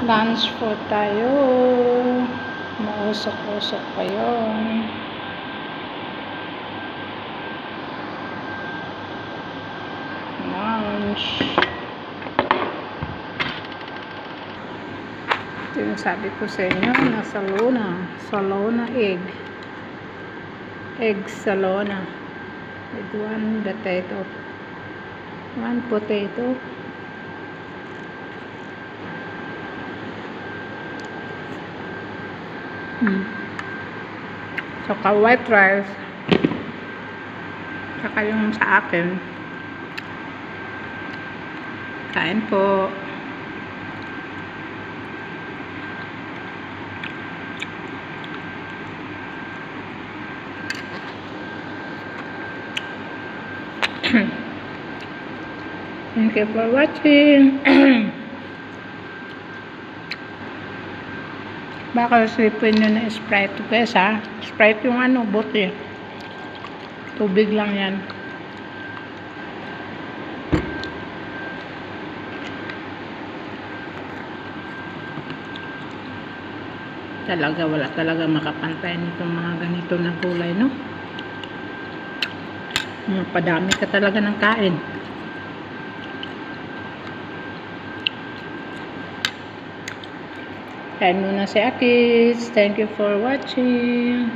Lunch po tayo. Mausok-usok pa yun. Lunch. Ito yung sabi ko sa inyo, nasa Salona egg. Egg Salona. With 1 potato. 1 potato. Saka white rice. Saka yung sa akin. Kain po. Thank you for watching. Baka sipin nyo na Sprite guys ha. Sprite yung ano, bote. Tubig lang yan. Talaga, wala talaga makapantay nitong mga ganito na gulay, no? Padami ka talaga ng kain. Kain muna si Akis. Thank you for watching.